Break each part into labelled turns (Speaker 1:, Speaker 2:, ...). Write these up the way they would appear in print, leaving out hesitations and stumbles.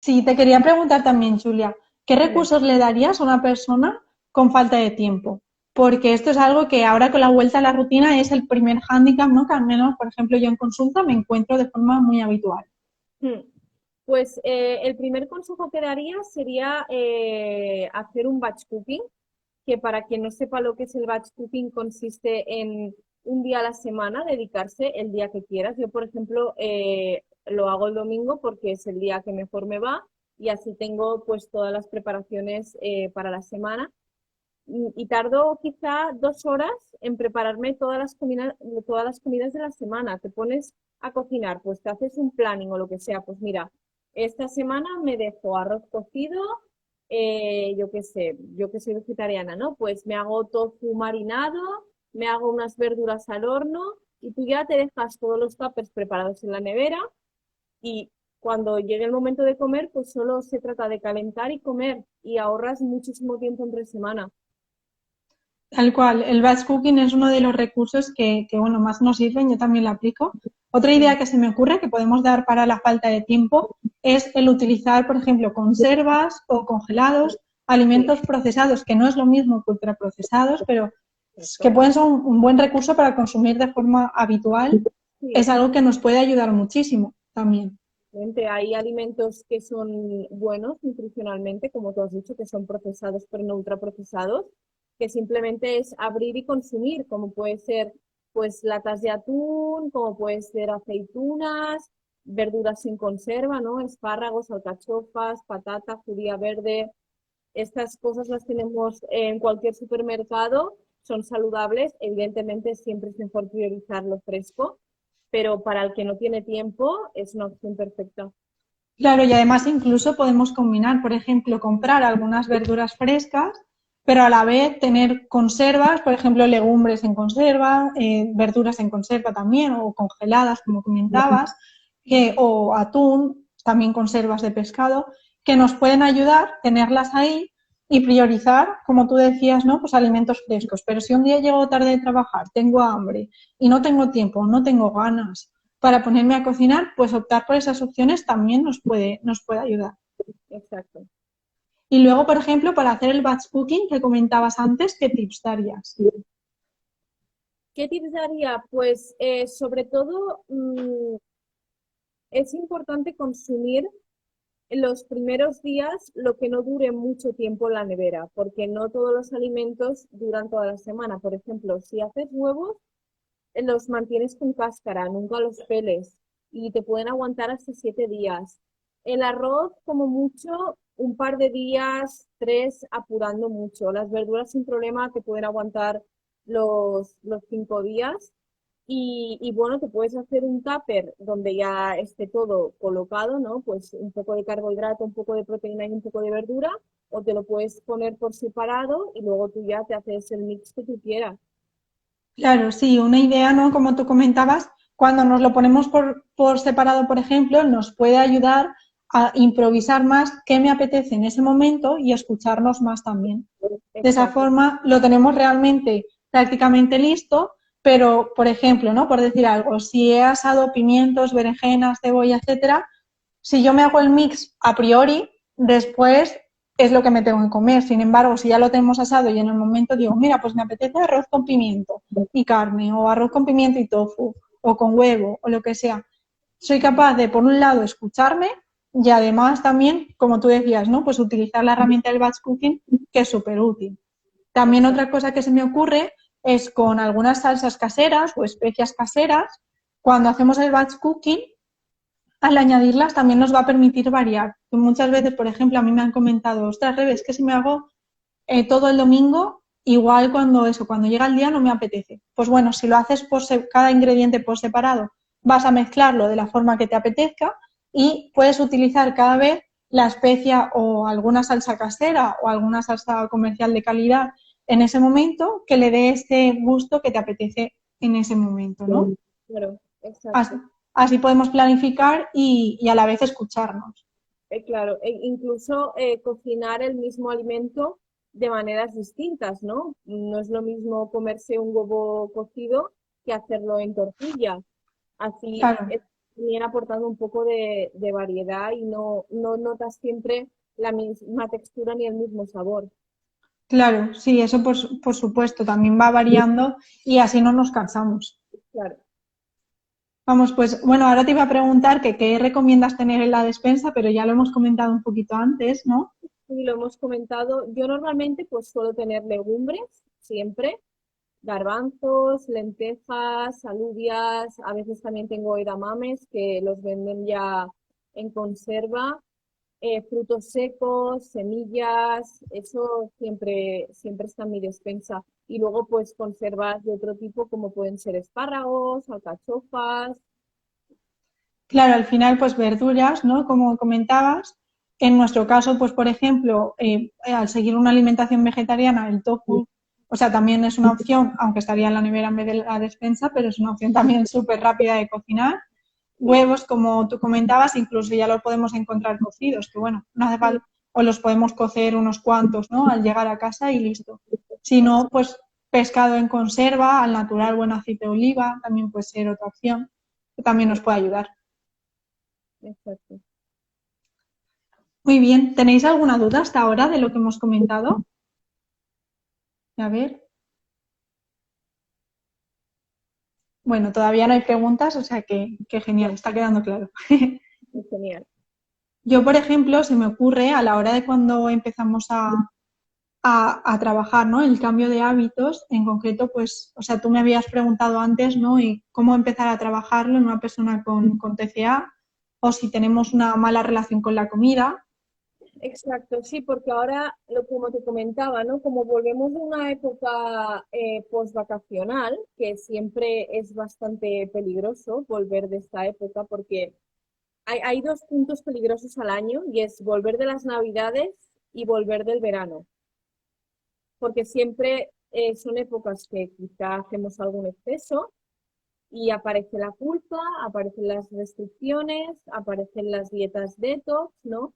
Speaker 1: Sí, te quería preguntar también, Julia, ¿qué
Speaker 2: Dime.
Speaker 1: recursos le darías a una persona con falta de tiempo? Porque esto es algo que ahora con la vuelta a la rutina es el primer hándicap, ¿no? Que al menos, por ejemplo, yo en consulta me encuentro de forma muy habitual.
Speaker 2: Hmm. Pues el primer consejo que daría sería hacer un batch cooking, que para quien no sepa lo que es el batch cooking, consiste en un día a la semana, dedicarse el día que quieras. Yo, por ejemplo, lo hago el domingo porque es el día que mejor me va y así tengo pues todas las preparaciones para la semana. Y tardo quizá 2 horas en prepararme todas las comidas de la semana. Te pones a cocinar, pues te haces un planning o lo que sea. Pues mira, esta semana me dejo arroz cocido, yo que soy vegetariana, ¿no? Pues me hago tofu marinado, me hago unas verduras al horno y tú ya te dejas todos los tuppers preparados en la nevera y cuando llegue el momento de comer, pues solo se trata de calentar y comer y ahorras muchísimo tiempo entre semana.
Speaker 1: Tal cual, el batch cooking es uno de los recursos bueno, más nos sirven, yo también lo aplico. Otra idea que se me ocurre que podemos dar para la falta de tiempo es el utilizar, por ejemplo, conservas o congelados,
Speaker 2: Sí,
Speaker 1: alimentos procesados, que no es lo mismo que ultraprocesados, pero que
Speaker 2: exacto.
Speaker 1: pueden ser un buen recurso para consumir de forma habitual.
Speaker 2: Sí,
Speaker 1: Es algo que nos puede ayudar muchísimo también.
Speaker 2: exactamente. Hay alimentos que son buenos nutricionalmente, como tú has dicho, que son procesados pero no ultraprocesados, que simplemente es abrir y consumir, como puede ser pues latas de atún, como puede ser aceitunas, verduras sin conserva, ¿no? Espárragos, alcachofas, patata, judía verde. Estas cosas las tenemos en cualquier supermercado, son saludables, evidentemente siempre es mejor priorizar lo fresco, pero para el que no tiene tiempo es una opción perfecta.
Speaker 1: Claro, y además incluso podemos combinar, por ejemplo, comprar algunas verduras frescas, pero a la vez tener conservas, por ejemplo, legumbres en conserva, verduras en conserva también, o congeladas, como comentabas, o atún, también conservas de pescado, que nos pueden ayudar tenerlas ahí y priorizar, como tú decías, ¿no? Pues alimentos frescos. Pero si un día llego tarde de trabajar, tengo hambre y no tengo tiempo, no tengo ganas para ponerme a cocinar, pues optar por esas opciones también nos puede ayudar.
Speaker 2: Exacto.
Speaker 1: Y luego, por ejemplo, para hacer el batch cooking que comentabas antes, ¿qué tips darías?
Speaker 2: ¿Qué tips daría? Pues sobre todo es importante consumir en los primeros días lo que no dure mucho tiempo en la nevera, porque no todos los alimentos duran toda la semana. Por ejemplo, si haces huevos, los mantienes con cáscara, nunca los peles y te pueden aguantar hasta 7 días. El arroz, como mucho, un par de días, 3, apurando mucho. Las verduras sin problema te pueden aguantar los 5 días. Y bueno, te puedes hacer un tupper donde ya esté todo colocado, ¿no? Pues un poco de carbohidrato, un poco de proteína y un poco de verdura, o te lo puedes poner por separado y luego tú ya te haces el mix que tú quieras.
Speaker 1: Claro, sí, una idea, ¿no? Como tú comentabas, cuando nos lo ponemos por separado, por ejemplo, nos puede ayudar a improvisar más qué me apetece en ese momento y escucharnos más también. De esa
Speaker 2: Exacto.
Speaker 1: forma lo tenemos realmente prácticamente listo, pero, por ejemplo, ¿no? Por decir algo, si he asado pimientos, berenjenas, cebolla, etcétera, si yo me hago el mix a priori, después es lo que me tengo que comer. Sin embargo, si ya lo tenemos asado y en el momento digo, mira, pues me apetece arroz con pimiento y carne, o arroz con pimiento y tofu, o con huevo, o lo que sea, soy capaz de, por un lado, escucharme y además también, como tú decías, ¿no? Pues utilizar la herramienta del batch cooking, que es súper útil. También
Speaker 2: Exacto.
Speaker 1: otra cosa que se me ocurre es con algunas salsas caseras o especias caseras, cuando hacemos el batch cooking, al añadirlas también nos va a permitir variar. Muchas veces, por ejemplo, a mí me han comentado, ostras, Rebe, que si me hago todo el domingo, igual cuando llega el día no me apetece. Pues bueno, si lo haces cada ingrediente por separado, vas a mezclarlo de la forma que te apetezca y puedes utilizar cada vez la especia o alguna salsa casera o alguna salsa comercial de calidad en ese momento que le dé ese gusto que te apetece en ese momento, ¿no?
Speaker 2: Claro,
Speaker 1: Así,
Speaker 2: exacto.
Speaker 1: así podemos planificar y a la vez escucharnos.
Speaker 2: Claro, incluso cocinar el mismo alimento de maneras distintas, ¿no? No es lo mismo comerse un huevo cocido que hacerlo en tortilla. Así
Speaker 1: Claro.
Speaker 2: también aportando un poco de variedad y no notas siempre la misma textura ni el mismo sabor.
Speaker 1: Claro, sí, eso por supuesto también va variando y así no nos cansamos.
Speaker 2: Claro.
Speaker 1: Vamos, pues bueno, ahora te iba a preguntar que qué recomiendas tener en la despensa, pero ya lo hemos comentado un poquito antes, ¿no?
Speaker 2: Y lo hemos comentado. Yo normalmente pues suelo tener legumbres, siempre, garbanzos, lentejas, alubias, a veces también tengo edamames que los venden ya en conserva, frutos secos, semillas, eso siempre está en mi despensa. Y luego pues conservas de otro tipo como pueden ser espárragos, alcachofas.
Speaker 1: Claro, al final, pues verduras, ¿no? Como comentabas. En nuestro caso, pues por ejemplo, al seguir una alimentación vegetariana, el tofu, o sea, también es una opción, aunque estaría en la nevera en vez de la despensa, pero es una opción también súper rápida de cocinar. Huevos, como tú comentabas, incluso ya los podemos encontrar cocidos, que bueno, no hace falta, o los podemos cocer unos cuantos, ¿no? Al llegar a casa y listo. Si no, pues pescado en conserva, al natural, buen aceite de oliva, también puede ser otra opción, que también nos puede ayudar.
Speaker 2: Exacto.
Speaker 1: Muy bien, ¿tenéis alguna duda hasta ahora de lo que hemos comentado? A ver, bueno, todavía no hay preguntas, o sea que genial,
Speaker 2: No,
Speaker 1: está quedando claro.
Speaker 2: es genial.
Speaker 1: Yo, por ejemplo, se me ocurre a la hora de cuando empezamos a trabajar, ¿no? El cambio de hábitos, en concreto, pues, o sea, tú me habías preguntado antes, ¿no? Y cómo empezar a trabajarlo en una persona con TCA o si tenemos una mala relación con la comida.
Speaker 2: Exacto, sí, porque ahora, como te comentaba, ¿no? Como volvemos de una época post-vacacional, que siempre es bastante peligroso volver de esta época, porque hay dos puntos peligrosos al año, y es volver de las Navidades y volver del verano, porque siempre son épocas que quizá hacemos algún exceso y aparece la culpa, aparecen las restricciones, aparecen las dietas detox, ¿no?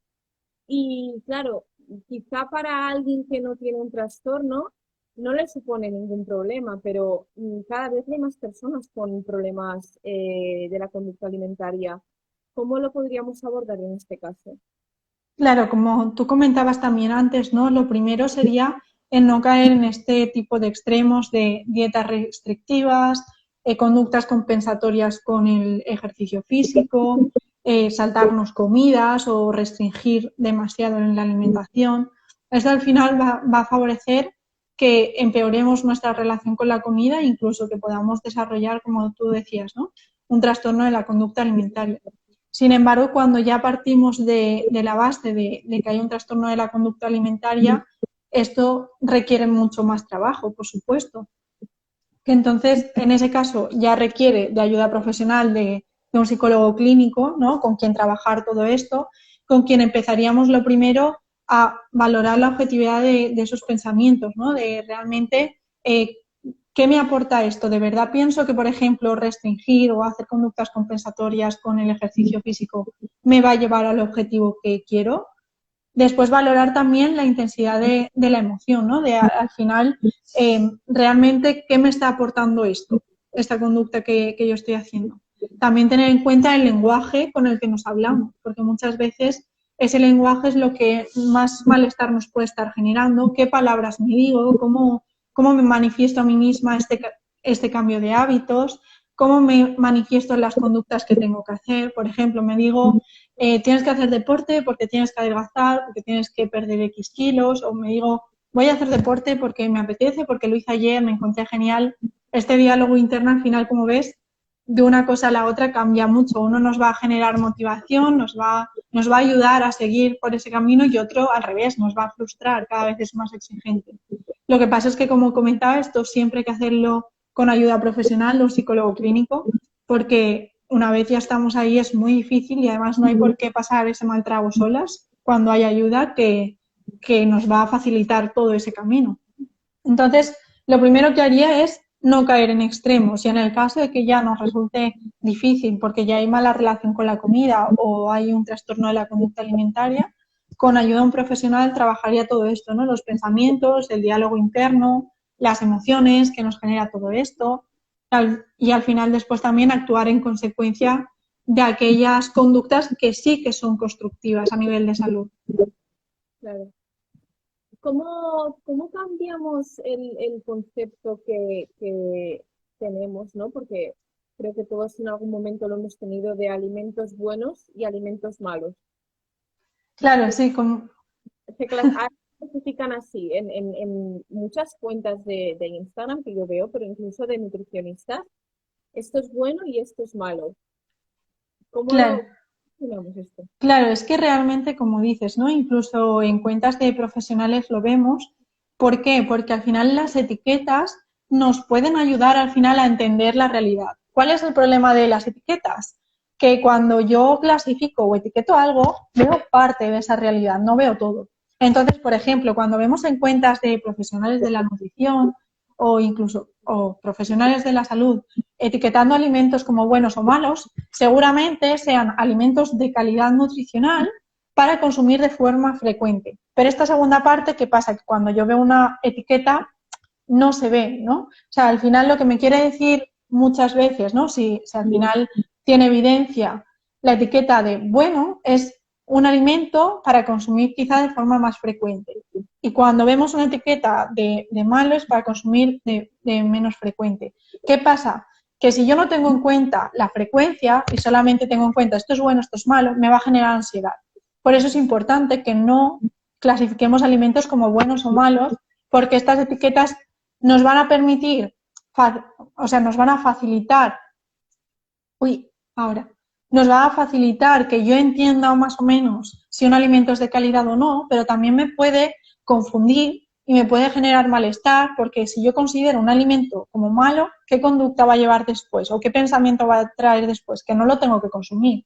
Speaker 2: Y claro, quizá para alguien que no tiene un trastorno no le supone ningún problema, pero cada vez hay más personas con problemas de la conducta alimentaria. ¿Cómo lo podríamos abordar en este caso?
Speaker 1: Claro, como tú comentabas también antes, ¿no? Lo primero sería el no caer en este tipo de extremos de dietas restrictivas, conductas compensatorias con el ejercicio físico, saltarnos comidas o restringir demasiado en la alimentación. Esto al final va a favorecer que empeoremos nuestra relación con la comida e incluso que podamos desarrollar, como tú decías, ¿no? Un trastorno de la conducta alimentaria. Sin embargo, cuando ya partimos de la base de que hay un trastorno de la conducta alimentaria, esto requiere mucho más trabajo, por supuesto. Que entonces, en ese caso, ya requiere de ayuda profesional de un psicólogo clínico, ¿no? Con quien trabajar todo esto, con quien empezaríamos lo primero a valorar la objetividad de esos pensamientos, ¿no? De realmente ¿qué me aporta esto? ¿De verdad pienso que, por ejemplo, restringir o hacer conductas compensatorias con el ejercicio físico me va a llevar al objetivo que quiero? Después valorar también la intensidad de la emoción, ¿no? De al final, realmente, ¿qué me está aportando esto? Esta conducta que yo estoy haciendo. También tener en cuenta el lenguaje con el que nos hablamos, porque muchas veces ese lenguaje es lo que más malestar nos puede estar generando, qué palabras me digo, cómo me manifiesto a mí misma este cambio de hábitos, cómo me manifiesto en las conductas que tengo que hacer. Por ejemplo, me digo, tienes que hacer deporte porque tienes que adelgazar, porque tienes que perder X kilos, o me digo, voy a hacer deporte porque me apetece, porque lo hice ayer, me encontré genial. Este diálogo interno, al final, como ves, de una cosa a la otra cambia mucho. Uno nos va a generar motivación, nos va a ayudar a seguir por ese camino y otro al revés, nos va a frustrar, cada vez es más exigente. Lo que pasa es que, como comentaba, esto siempre hay que hacerlo con ayuda profesional de un psicólogo clínico, porque una vez ya estamos ahí es muy difícil y además no hay por qué pasar ese mal trago solas cuando hay ayuda que nos va a facilitar todo ese camino. Entonces, lo primero que haría es no caer en extremos y en el caso de que ya nos resulte difícil porque ya hay mala relación con la comida o hay un trastorno de la conducta alimentaria, con ayuda de un profesional trabajaría todo esto, ¿no? Los pensamientos, el diálogo interno, las emociones que nos genera todo esto y al final después también actuar en consecuencia de aquellas conductas que sí que son constructivas a nivel de salud.
Speaker 2: Claro. ¿Cómo cambiamos el concepto que tenemos, ¿no? Porque creo que todos en algún momento lo hemos tenido de alimentos buenos y alimentos malos.
Speaker 1: Claro, sí, como,
Speaker 2: Ahora se clasifican así en muchas cuentas de Instagram que yo veo, pero incluso de nutricionistas. Esto es bueno y esto es malo. ¿Cómo
Speaker 1: claro.
Speaker 2: lo tenemos esto?
Speaker 1: Claro, es que realmente, como dices, ¿no? Incluso en cuentas de profesionales lo vemos. ¿Por qué? Porque al final las etiquetas nos pueden ayudar al final a entender la realidad. ¿Cuál es el problema de las etiquetas? Que cuando yo clasifico o etiqueto algo, veo parte de esa realidad, no veo todo. Entonces, por ejemplo, cuando vemos en cuentas de profesionales de la nutrición o incluso o profesionales de la salud etiquetando alimentos como buenos o malos, seguramente sean alimentos de calidad nutricional para consumir de forma frecuente. Pero esta segunda parte, ¿qué pasa? Que cuando yo veo una etiqueta no se ve, ¿no? O sea, al final lo que me quiere decir muchas veces, ¿no? Si al final tiene evidencia la etiqueta de bueno, es un alimento para consumir quizá de forma más frecuente. Y cuando vemos una etiqueta de malo es para consumir de menos frecuente. ¿Qué pasa? Que si yo no tengo en cuenta la frecuencia y solamente tengo en cuenta esto es bueno, esto es malo, me va a generar ansiedad. Por eso es importante que no clasifiquemos alimentos como buenos o malos, porque estas etiquetas nos van a permitir, o sea, nos van a facilitar, ahora, nos va a facilitar que yo entienda más o menos si un alimento es de calidad o no, pero también me puede confundir y me puede generar malestar, porque si yo considero un alimento como malo, ¿qué conducta va a llevar después? ¿O qué pensamiento va a traer después? Que no lo tengo que consumir. Y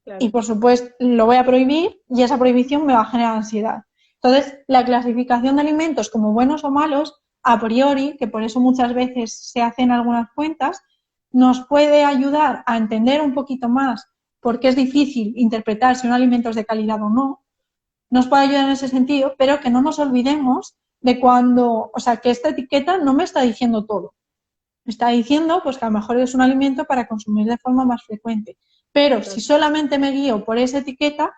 Speaker 2: Claro,
Speaker 1: por supuesto lo voy a prohibir y esa prohibición me va a generar ansiedad. Entonces, la clasificación de alimentos como buenos o malos, a priori, que por eso muchas veces se hacen algunas cuentas, nos puede ayudar a entender un poquito más por qué es difícil interpretar si un alimento es de calidad o no, nos puede ayudar en ese sentido, pero que no nos olvidemos de cuando, o sea, que esta etiqueta no me está diciendo todo. Me está diciendo pues que a lo mejor es un alimento para consumir de forma más frecuente. Pero si
Speaker 2: claro.
Speaker 1: solamente me guío por esa etiqueta,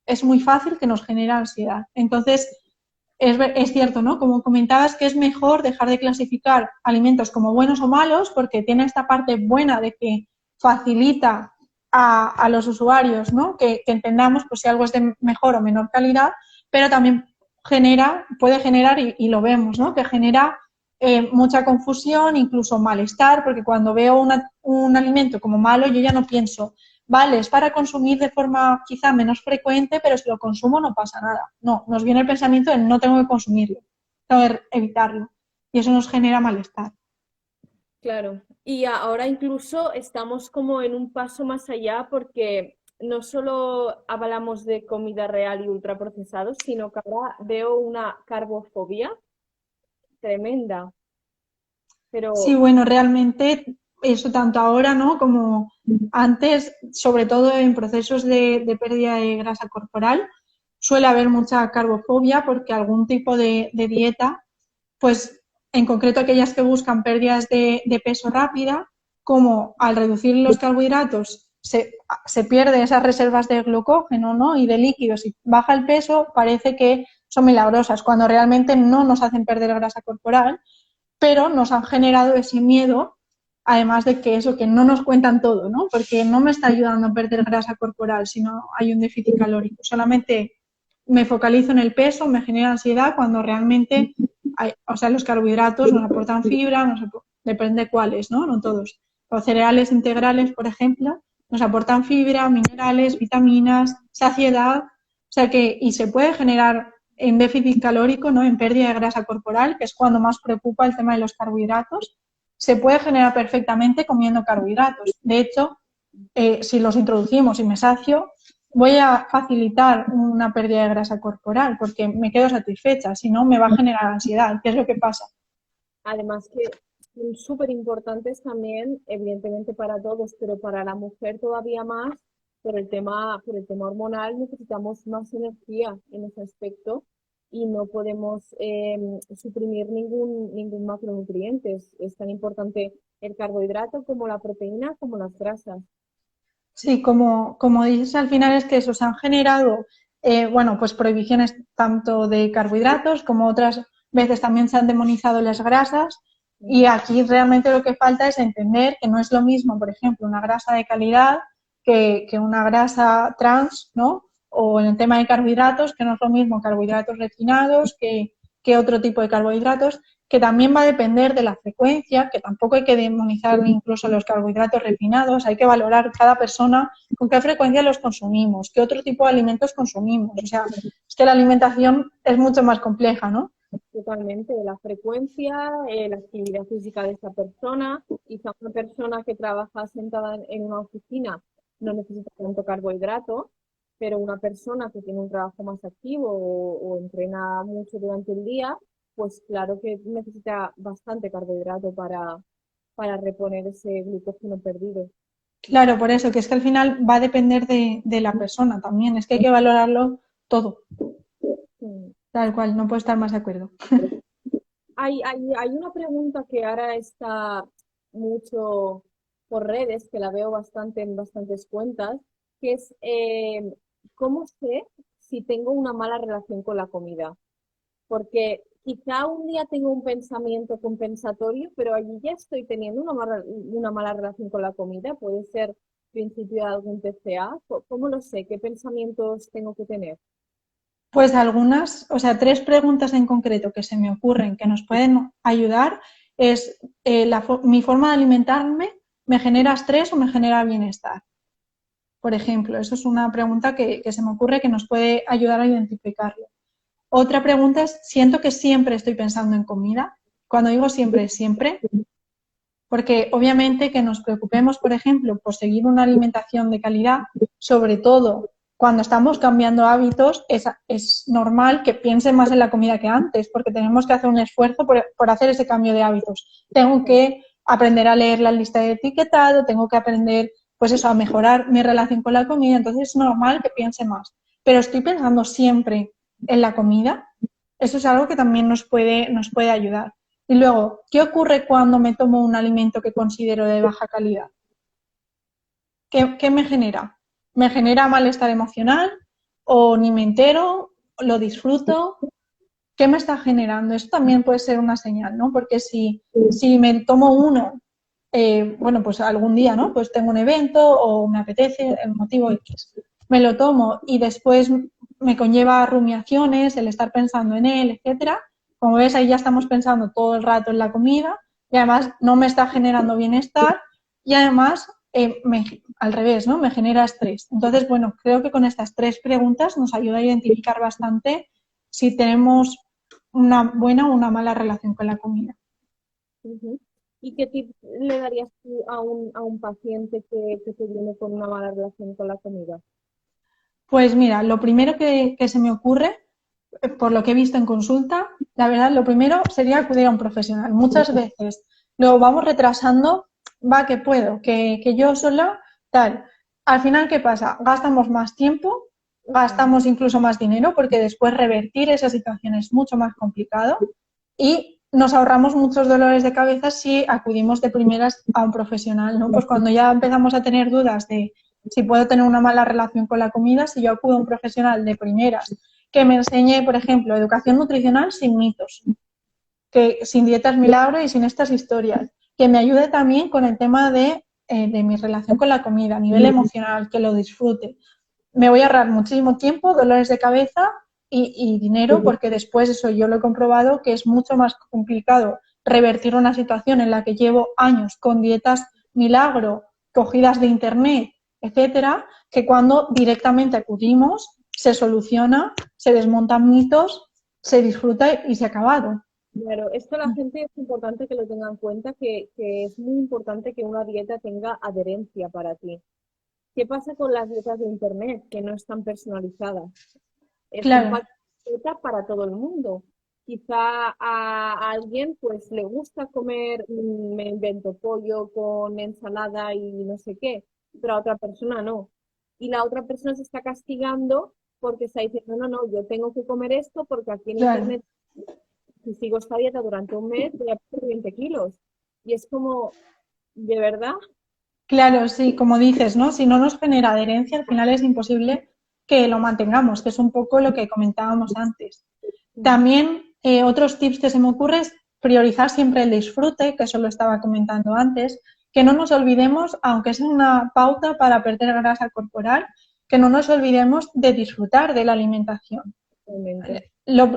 Speaker 1: es muy fácil que nos genere ansiedad. Entonces, es cierto, ¿no? Como comentabas, que es mejor dejar de clasificar alimentos como buenos o malos porque tiene esta parte buena de que facilita a los usuarios, ¿no? Que entendamos pues, si algo es de mejor o menor calidad, pero también puede generar, y lo vemos, ¿no? Que genera mucha confusión, incluso malestar, porque cuando veo un alimento como malo, yo ya no pienso, vale, es para consumir de forma quizá menos frecuente, pero si lo consumo no pasa nada. No, nos viene el pensamiento de no tengo que consumirlo, tengo que evitarlo. Y eso nos genera malestar.
Speaker 2: Claro, y ahora incluso estamos como en un paso más allá porque no solo hablamos de comida real y ultraprocesados, sino que ahora veo una carbofobia tremenda.
Speaker 1: Sí,
Speaker 2: Pero
Speaker 1: bueno, realmente eso tanto ahora, ¿no? Como antes, sobre todo en procesos de pérdida de grasa corporal, suele haber mucha carbofobia porque algún tipo de dieta, pues en concreto aquellas que buscan pérdidas de peso rápida, como al reducir los carbohidratos se pierden esas reservas de glucógeno, ¿no? Y de líquidos y baja el peso, parece que son milagrosas, cuando realmente no nos hacen perder grasa corporal, pero nos han generado ese miedo, además de que eso, que no nos cuentan todo, ¿no? Porque no me está ayudando a perder grasa corporal si no hay un déficit calórico. Solamente me focalizo en el peso, me genera ansiedad cuando realmente, o sea, los carbohidratos nos aportan fibra, depende cuáles, ¿no? No todos. Los cereales integrales, por ejemplo, nos aportan fibra, minerales, vitaminas, saciedad, o sea que, y se puede generar en déficit calórico, ¿no? En pérdida de grasa corporal, que es cuando más preocupa el tema de los carbohidratos, se puede generar perfectamente comiendo carbohidratos. De hecho, si los introducimos y me sacio, voy a facilitar una pérdida de grasa corporal porque me quedo satisfecha, si no me va a generar ansiedad. ¿Qué es lo que pasa?
Speaker 2: además que son súper importantes también, evidentemente para todos, pero para la mujer todavía más, por el tema hormonal, necesitamos más energía en ese aspecto y no podemos suprimir ningún macronutriente. Es tan importante el carbohidrato como la proteína, como las grasas.
Speaker 1: Sí, como dices, al final es que eso se han generado, bueno, pues prohibiciones tanto de carbohidratos como otras veces también se han demonizado las grasas y
Speaker 2: Ujú.
Speaker 1: aquí realmente lo que falta es entender que no es lo mismo, por ejemplo, una grasa de calidad que una grasa trans, ¿no? O en el tema de carbohidratos, que no es lo mismo carbohidratos refinados que otro tipo de carbohidratos que también va a depender de la frecuencia, que tampoco hay que demonizar incluso los carbohidratos refinados, hay que valorar cada persona con qué frecuencia los consumimos, qué otro tipo de alimentos consumimos. O sea, es que la alimentación es mucho más compleja, ¿no?
Speaker 2: Totalmente, la frecuencia, la actividad física de esta persona. Quizá una persona que trabaja sentada en una oficina no necesita tanto carbohidrato, pero una persona que tiene un trabajo más activo o entrena mucho durante el día, pues claro que necesita bastante carbohidrato para reponer ese glucógeno perdido.
Speaker 1: Claro, por eso, que es que al final va a depender de la persona también, es que hay que valorarlo todo,
Speaker 2: Mm.
Speaker 1: tal cual, no puedo estar más de acuerdo.
Speaker 2: Hay una pregunta que ahora está mucho por redes, que la veo bastante en bastantes cuentas, que es ¿cómo sé si tengo una mala relación con la comida? Porque quizá un día tengo un pensamiento compensatorio, pero allí ya estoy teniendo una mala relación con la comida. Puede ser principio de algún TCA. ¿Cómo lo sé? ¿Qué pensamientos tengo que tener?
Speaker 1: Pues algunas, o sea, tres preguntas en concreto que se me ocurren que nos pueden ayudar es mi forma de alimentarme, ¿me genera estrés o me genera bienestar? Por ejemplo, eso es una pregunta que se me ocurre que nos puede ayudar a identificarlo. Otra pregunta es, ¿siento que siempre estoy pensando en comida? Cuando digo siempre, siempre, porque obviamente que nos preocupemos, por ejemplo, por seguir una alimentación de calidad, sobre todo cuando estamos cambiando hábitos, es normal que piense más en la comida que antes, porque tenemos que hacer un esfuerzo por hacer ese cambio de hábitos. Tengo que aprender a leer la lista de etiquetado, tengo que aprender, pues eso, a mejorar mi relación con la comida, entonces es normal que piense más. Pero estoy pensando siempre en la comida, eso es algo que también nos puede ayudar. Y luego, ¿qué ocurre cuando me tomo un alimento que considero de baja calidad? ¿Qué me genera? ¿Me genera malestar emocional? ¿O ni me entero? ¿Lo disfruto? ¿Qué me está generando? Eso también puede ser una señal, ¿no? Porque si me tomo uno, bueno, pues algún día, ¿no? Pues tengo un evento o me apetece, el motivo X. Me lo tomo y después me conlleva rumiaciones, el estar pensando en él, etcétera. Como ves, ahí ya estamos pensando todo el rato en la comida y además no me está generando bienestar y además al revés, ¿no? Me genera estrés. Entonces, bueno, creo que con estas tres preguntas nos ayuda a identificar bastante si tenemos una buena o una mala relación con la comida.
Speaker 2: Ujú. ¿Y qué tip le darías tú a un paciente que te viene con una mala relación con la comida?
Speaker 1: Pues mira, lo primero que se me ocurre, por lo que he visto en consulta, la verdad, lo primero sería acudir a un profesional. Muchas veces lo vamos retrasando, va que puedo, que yo sola, tal. Al final, ¿qué pasa? Gastamos más tiempo, gastamos incluso más dinero, porque después revertir esa situación es mucho más complicado y nos ahorramos muchos dolores de cabeza si acudimos de primeras a un profesional, ¿no? Pues cuando ya empezamos a tener dudas de si puedo tener una mala relación con la comida, si yo acudo a un profesional de primeras que me enseñe, por ejemplo, educación nutricional sin mitos, que sin dietas milagro y sin estas historias, que me ayude también con el tema de mi relación con la comida a nivel emocional, que lo disfrute. Me voy a ahorrar muchísimo tiempo, dolores de cabeza y dinero, porque después eso yo lo he comprobado que es mucho más complicado revertir una situación en la que llevo años con dietas milagro, cogidas de internet, etcétera, que cuando directamente acudimos se soluciona, se desmontan mitos, se disfruta y se ha acabado.
Speaker 2: Claro, esto la gente es importante que lo tenga en cuenta, que es muy importante que una dieta tenga adherencia para ti. ¿Qué pasa con las dietas de internet que no están personalizadas? Es un
Speaker 1: Claro,
Speaker 2: paquete de dieta para todo el mundo. Quizá a alguien pues le gusta comer, me invento pollo con ensalada y no sé qué, pero a otra persona no. Y la otra persona se está castigando porque está diciendo, no, no, yo tengo que comer esto porque aquí en
Speaker 1: claro.
Speaker 2: internet, si sigo esta dieta durante un mes, voy a perder 20 kilos. Y es como, ¿de verdad?
Speaker 1: Claro, sí, como dices, ¿no? Si no nos genera adherencia, al final es imposible que lo mantengamos, que es un poco lo que comentábamos antes.
Speaker 2: Ujú.
Speaker 1: También otros tips que se me ocurre es priorizar siempre el disfrute, que eso lo estaba comentando antes, que no nos olvidemos, aunque sea una pauta para perder grasa corporal, que no nos olvidemos de disfrutar de la alimentación.
Speaker 2: Totalmente.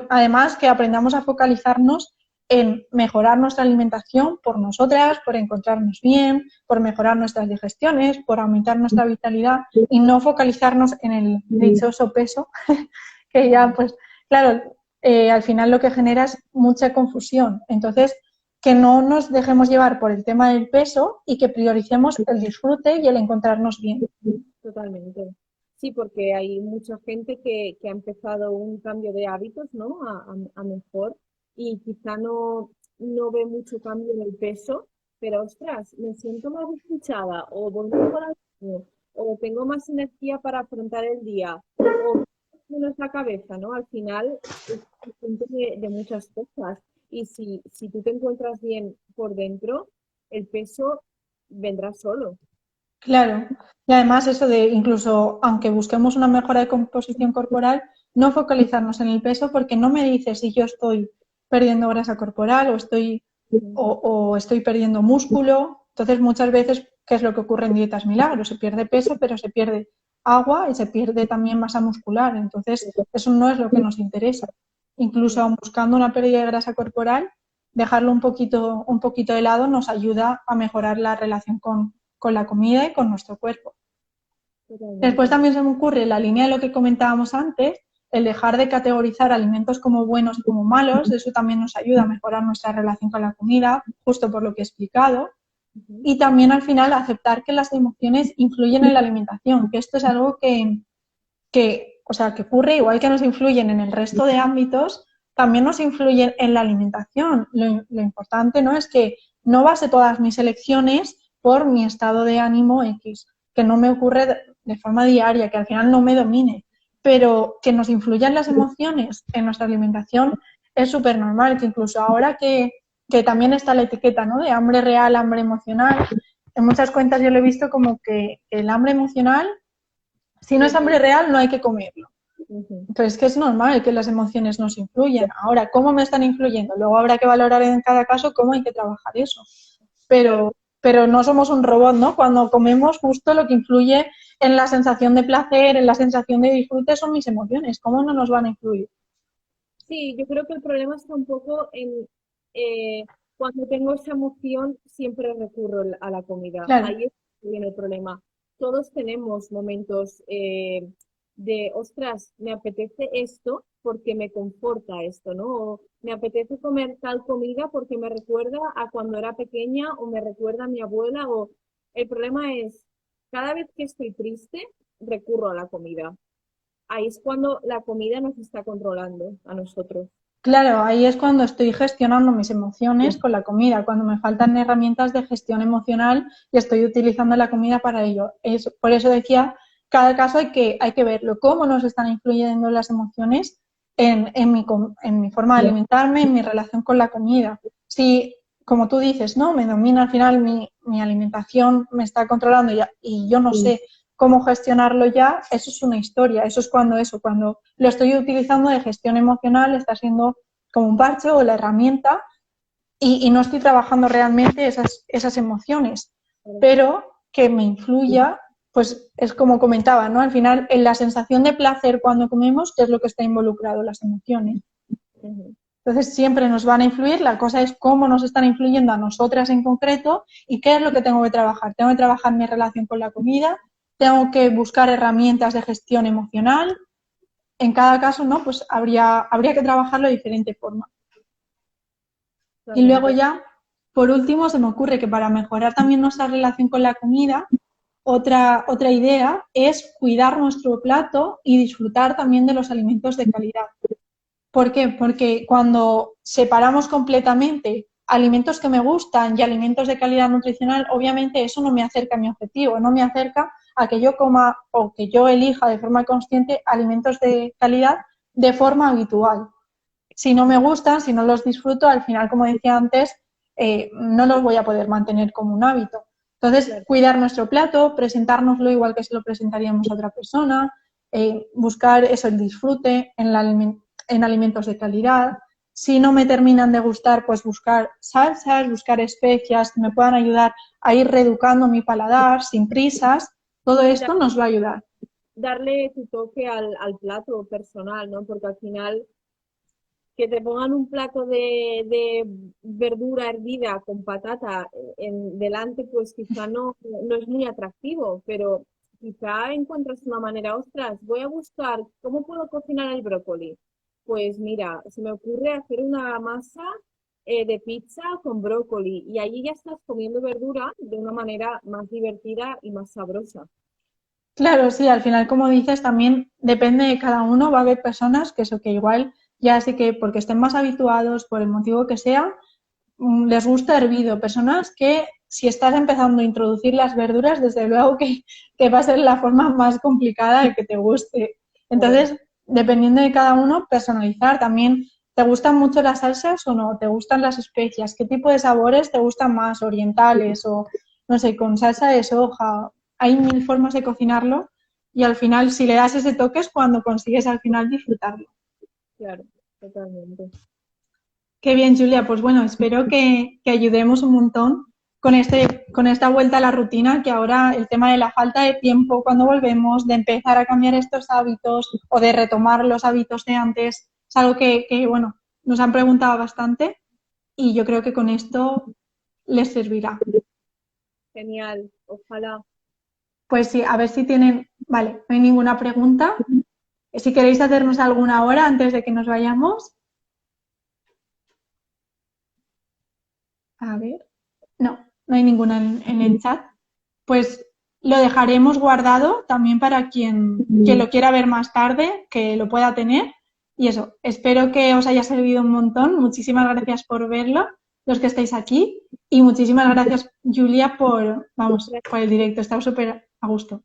Speaker 1: Además, que aprendamos a focalizarnos en mejorar nuestra alimentación por nosotras, por encontrarnos bien, por mejorar nuestras digestiones, por aumentar nuestra vitalidad y no focalizarnos en el dichoso peso, que ya, pues, claro, al final lo que genera es mucha confusión. Entonces, que no nos dejemos llevar por el tema del peso y que prioricemos el disfrute y el encontrarnos bien.
Speaker 2: Totalmente. Sí, porque hay mucha gente que ha empezado un cambio de hábitos, ¿no? A mejor y quizá no ve mucho cambio en el peso, pero ostras, me siento más escuchada o voy mejor al baño, o tengo más energía para afrontar el día o menos la cabeza, ¿no? Al final es cuestión de muchas cosas y si tú te encuentras bien por dentro, el peso vendrá solo.
Speaker 1: Claro, y además eso de incluso, aunque busquemos una mejora de composición corporal, no focalizarnos en el peso porque no me dice si yo estoy perdiendo grasa corporal o estoy perdiendo músculo. Entonces muchas veces, ¿qué es lo que ocurre en dietas milagros? Se pierde peso, pero se pierde agua y se pierde también masa muscular. Entonces eso no es lo que nos interesa. Incluso aun buscando una pérdida de grasa corporal, dejarlo un poquito de lado nos ayuda a mejorar la relación con la comida y con nuestro cuerpo. Después
Speaker 2: Totalmente.
Speaker 1: también se me ocurre la línea de lo que comentábamos antes, el dejar de categorizar alimentos como buenos y como malos, eso también nos ayuda a mejorar nuestra relación con la comida, justo por lo que he explicado.
Speaker 2: Ujú.
Speaker 1: Y también al final aceptar que las emociones influyen en la alimentación, que esto es algo o sea, que ocurre igual que nos influyen en el resto de ámbitos, también nos influyen en la alimentación. Lo importante, ¿no?, es que no base todas mis elecciones por mi estado de ánimo X, que no me ocurre de forma diaria, que al final no me domine, pero que nos influyan las emociones en nuestra alimentación es súper normal, que incluso ahora que también está la etiqueta, ¿no?, de hambre real, hambre emocional, en muchas cuentas yo lo he visto como que el hambre emocional, si no es
Speaker 2: Ujú.
Speaker 1: hambre real, no hay que comerlo.
Speaker 2: Ujú.
Speaker 1: Entonces, que es normal que las emociones nos influyan. Ahora, ¿cómo me están influyendo? Luego habrá que valorar en cada caso cómo hay que trabajar eso.
Speaker 2: Claro,
Speaker 1: Pero no somos un robot, ¿no? Cuando comemos, justo lo que influye en la sensación de placer, en la sensación de disfrute, son mis emociones. ¿Cómo no nos van a influir?
Speaker 2: sí, yo creo que el problema está un poco en cuando tengo esa emoción, siempre recurro a la comida.
Speaker 1: Claro,
Speaker 2: Ahí es donde viene el problema. Todos tenemos momentos de, ostras, me apetece esto porque me conforta esto, ¿no? O me apetece comer tal comida porque me recuerda a cuando era pequeña o me recuerda a mi abuela. O el problema es, cada vez que estoy triste, recurro a la comida. Ahí es cuando la comida nos está controlando a nosotros.
Speaker 1: claro, ahí es cuando estoy gestionando mis emociones con la comida, cuando me faltan herramientas de gestión emocional y estoy utilizando la comida para ello. Por eso decía, cada caso hay que verlo, cómo nos están influyendo las emociones en mi forma de alimentarme, en mi relación con la comida. Si, como tú dices, no, me domina al final mi alimentación, me está controlando y yo no sé cómo gestionarlo ya, eso es una historia, cuando lo estoy utilizando de gestión emocional, está siendo como un parche o la herramienta y no estoy trabajando realmente esas emociones, pero que me influya, pues es como comentaba, ¿no? Al final, en la sensación de placer cuando comemos, que es lo que está involucrado, las emociones.
Speaker 2: Ujú.
Speaker 1: Entonces siempre nos van a influir, la cosa es cómo nos están influyendo a nosotras en concreto y qué es lo que tengo que trabajar. Tengo que trabajar mi relación con la comida, tengo que buscar herramientas de gestión emocional. En cada caso, ¿no? Pues habría que trabajarlo de diferente forma. Y luego
Speaker 2: Totalmente.
Speaker 1: ya, por último, se me ocurre que para mejorar también nuestra relación con la comida, otra idea es cuidar nuestro plato y disfrutar también de los alimentos de calidad. ¿Por qué? Porque cuando separamos completamente alimentos que me gustan y alimentos de calidad nutricional, obviamente eso no me acerca a mi objetivo, no me acerca a que yo coma o que yo elija de forma consciente alimentos de calidad de forma habitual. Si no me gustan, si no los disfruto, al final, como decía antes, no los voy a poder mantener como un hábito. Entonces,
Speaker 2: Claro.
Speaker 1: cuidar nuestro plato, presentárnoslo igual que se lo presentaríamos a otra persona, buscar eso, el disfrute en alimentos de calidad. Si no me terminan de gustar, pues buscar salsas, buscar especias que me puedan ayudar a ir reeducando mi paladar sin prisas. Todo
Speaker 2: Y
Speaker 1: esto nos va a ayudar.
Speaker 2: darle tu toque al plato personal, ¿no? Porque al final que te pongan un plato de verdura hervida con patata delante, pues quizá no es muy atractivo, pero quizá encuentras una manera, ostras, voy a buscar cómo puedo cocinar el brócoli. Pues mira, se me ocurre hacer una masa de pizza con brócoli y allí ya estás comiendo verdura de una manera más divertida y más sabrosa.
Speaker 1: Claro, sí, al final, como dices, también depende de cada uno. Va a haber personas que eso, que igual ya sí que porque estén más habituados, por el motivo que sea, les gusta hervido. Personas que si estás empezando a introducir las verduras, desde luego que va a ser la forma más complicada de que te guste.
Speaker 2: Claro.
Speaker 1: Entonces, dependiendo de cada uno, personalizar también. ¿Te gustan mucho las salsas o no? ¿Te gustan las especias? ¿Qué tipo de sabores te gustan más? ¿Orientales o, no sé, con salsa de soja? Hay mil formas de cocinarlo y al final, si le das ese toque es cuando consigues al final disfrutarlo.
Speaker 2: Claro, totalmente.
Speaker 1: Qué bien, Julia. Pues bueno, espero que ayudemos un montón con esta vuelta a la rutina, que ahora el tema de la falta de tiempo cuando volvemos, de empezar a cambiar estos hábitos o de retomar los hábitos de antes, es algo bueno, nos han preguntado bastante y yo creo que con esto les servirá.
Speaker 2: Genial, ojalá.
Speaker 1: Pues sí, a ver si tienen, vale, no hay ninguna pregunta. Si queréis hacernos alguna hora antes de que nos vayamos, a ver, no, no hay ninguna en el chat. Pues lo dejaremos guardado también para quien lo quiera ver más tarde, que lo pueda tener. Y eso, espero que os haya servido un montón. Muchísimas gracias por verlo, los que estáis aquí. Y muchísimas gracias, Julia, por el directo. Está súper a gusto.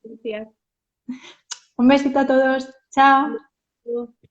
Speaker 2: Gracias.
Speaker 1: Un besito a todos. Chao.
Speaker 2: Gracias.